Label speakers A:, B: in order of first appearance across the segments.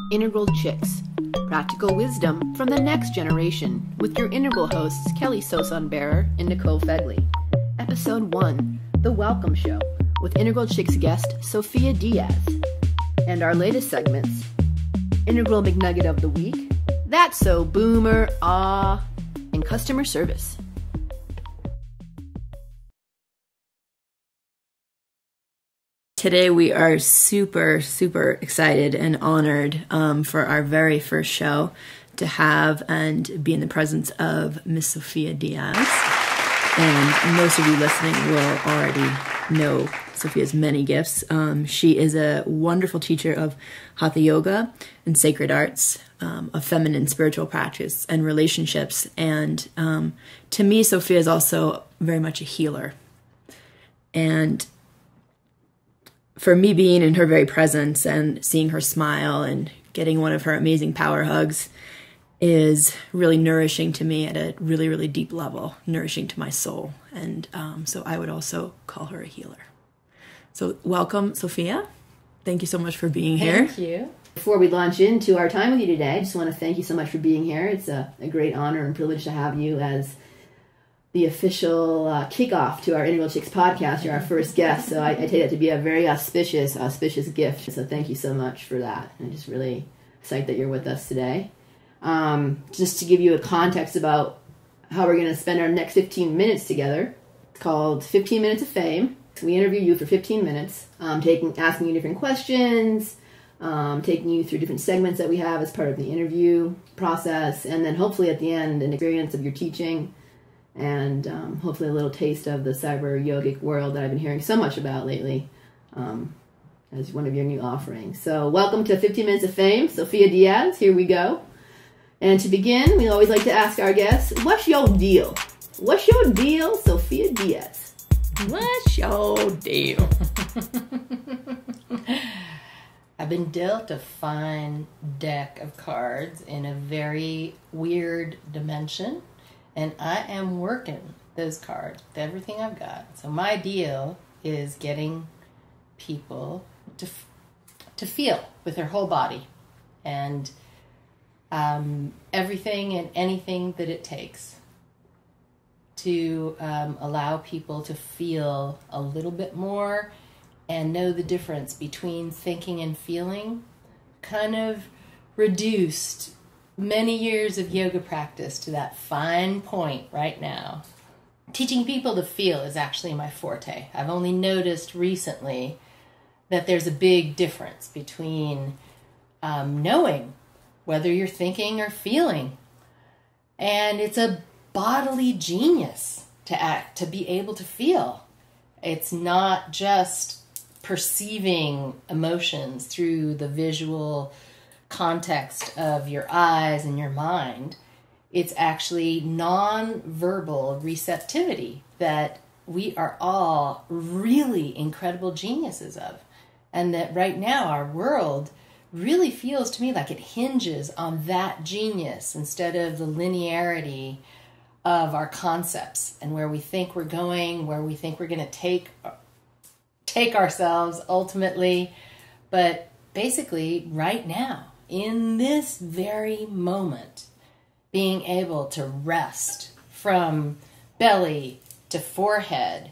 A: Integral Chicks, practical wisdom from the next generation with your Integral hosts Kelly Soson-Bearer and Nicole Fegley. Episode 1, The Welcome Show, with Integral Chicks guest Sofia Diaz. And our latest segments, Integral McNugget of the Week, That's So Boomer, and Customer Service.
B: Today we are super excited and honored for our very first show to have and be in the presence of Miss Sofia Diaz. And most of you listening will already know Sofia's many gifts. She is a wonderful teacher of Hatha yoga and sacred arts, of feminine spiritual practice and relationships. And to me, Sofia is also very much a healer. And for me, being in her very presence and seeing her smile and getting one of her amazing power hugs is really nourishing to me at a really deep level, nourishing to my soul. And so I would also call her a healer. So welcome, Sofia. Thank you so much for being here.
A: Thank you. Before we launch into our time with you today, I just want to thank you so much for being here. It's a great honor and privilege to have you as the official kickoff to our Integral Chicks podcast. You're our first guest, so I take that to be a very auspicious gift. So thank you so much for that. I'm just really psyched that you're with us today. Just to give you a context about how we're going to spend our next 15 minutes together, it's called 15 Minutes of Fame. We interview you for 15 minutes, asking you different questions, taking you through different segments that we have as part of the interview process, and then hopefully at the end an experience of your teaching, and hopefully a little taste of the cyber yogic world that I've been hearing so much about lately as one of your new offerings. So welcome to 15 Minutes of Fame, Sofia Diaz. Here we go. And to begin, we always like to ask our guests, what's your deal? What's your deal, Sofia Diaz?
C: What's your deal? I've been dealt a fine deck of cards in a very weird dimension. And I am working those cards with everything I've got. So my deal is getting people to feel with their whole body. And everything and anything that it takes to allow people to feel a little bit more and know the difference between thinking and feeling. Kind of reduced many years of yoga practice to that fine point right now. Teaching people to feel is actually my forte. I've only noticed recently that there's a big difference between knowing whether you're thinking or feeling. And it's a bodily genius to be able to feel. It's not just perceiving emotions through the visual context of your eyes and your mind. It's actually non-verbal receptivity that we are all really incredible geniuses of. And that right now our world really feels to me like it hinges on that genius instead of the linearity of our concepts and where we think we're going, where we think we're going to take ourselves ultimately. But basically right now, in this very moment, being able to rest from belly to forehead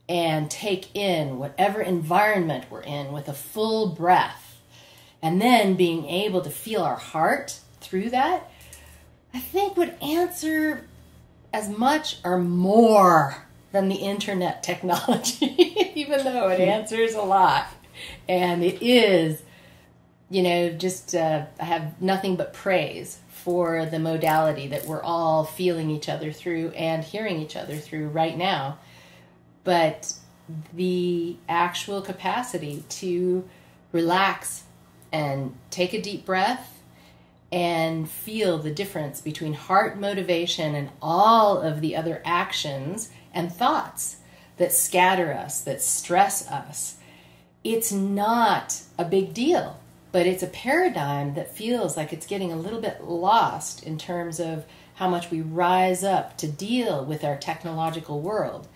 C: and take in whatever environment we're in with a full breath, and then being able to feel our heart through that, I think would answer as much or more than the internet technology, even though it answers a lot. And it is, I have nothing but praise for the modality that we're all feeling each other through and hearing each other through right now. But the actual capacity to relax and take a deep breath and feel the difference between heart motivation and all of the other actions and thoughts that scatter us, that stress us. It's not a big deal, but it's a paradigm that feels like it's getting a little bit lost in terms of how much we rise up to deal with our technological world.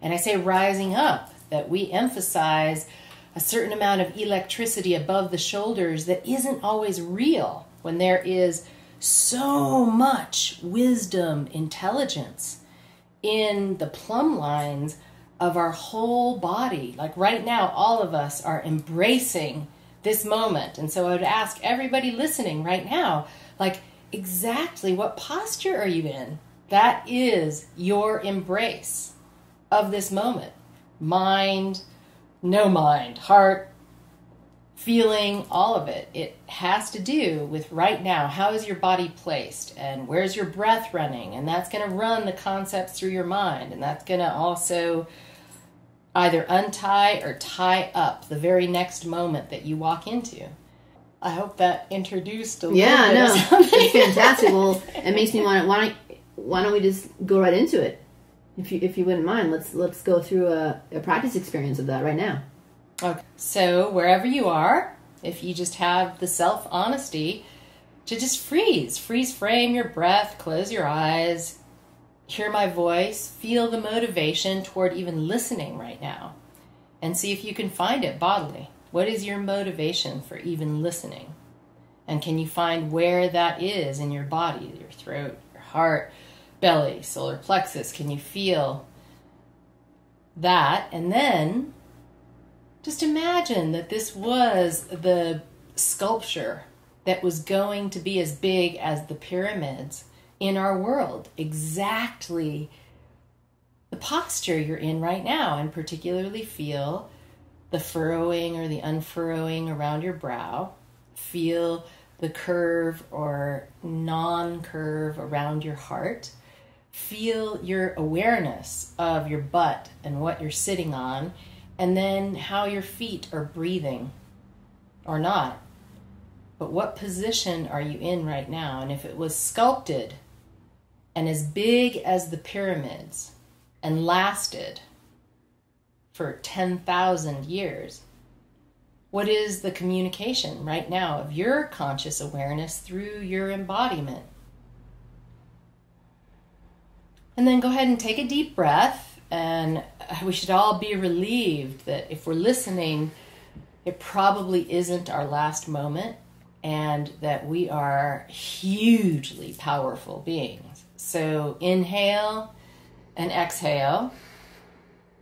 C: And I say rising up, that we emphasize a certain amount of electricity above the shoulders that isn't always real, when there is so much wisdom, intelligence in the plumb lines of our whole body. Like right now, all of us are embracing this moment. And so I would ask everybody listening right now, like, exactly what posture are you in? That is your embrace of this moment. Mind, no mind, heart, feeling, all of it. It has to do with right now. How is your body placed? And where's your breath running? And that's going to run the concepts through your mind. And that's going to also either untie or tie up the very next moment that you walk into. I hope that introduced a little bit of something.
A: It's fantastic. Well, it makes me want to, why don't we just go right into it? If you wouldn't mind, let's go through a practice experience of that right now.
C: Okay. So wherever you are, if you just have the self-honesty to just freeze frame your breath, close your eyes, hear my voice, feel the motivation toward even listening right now, and see if you can find it bodily. What is your motivation for even listening? And can you find where that is in your body, your throat, your heart, belly, solar plexus? Can you feel that? And then just imagine that this was the sculpture that was going to be as big as the pyramids in our world. Exactly the posture you're in right now, and particularly feel the furrowing or the unfurrowing around your brow. Feel the curve or non-curve around your heart. Feel your awareness of your butt and what you're sitting on, and then how your feet are breathing or not. But what position are you in right now? And if it was sculpted and as big as the pyramids and lasted for 10,000 years, what is the communication right now of your conscious awareness through your embodiment? And then go ahead and take a deep breath, and we should all be relieved that if we're listening, it probably isn't our last moment, and that we are hugely powerful beings. So inhale and exhale,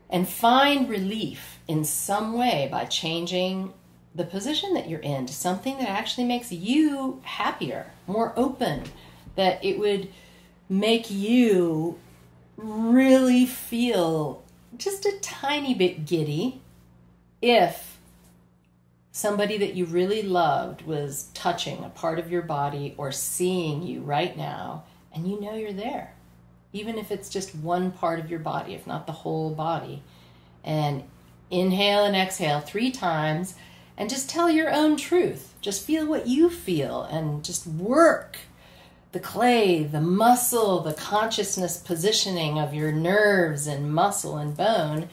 C: and find relief in some way by changing the position that you're in to something that actually makes you happier, more open, that it would make you really feel just a tiny bit giddy if somebody that you really loved was touching a part of your body or seeing you right now, and you know you're there, even if it's just one part of your body, if not the whole body. And inhale and exhale 3 times, and just tell your own truth. Just feel what you feel, and just work the clay, the muscle, the consciousness positioning of your nerves and muscle and bone,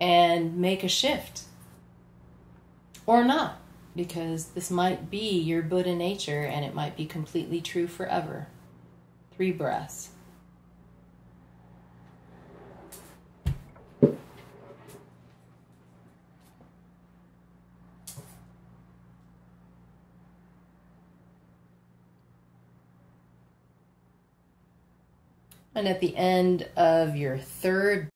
C: and make a shift. Or not, because this might be your Buddha nature, and it might be completely true forever. 3 breaths. And at the end of your 3rd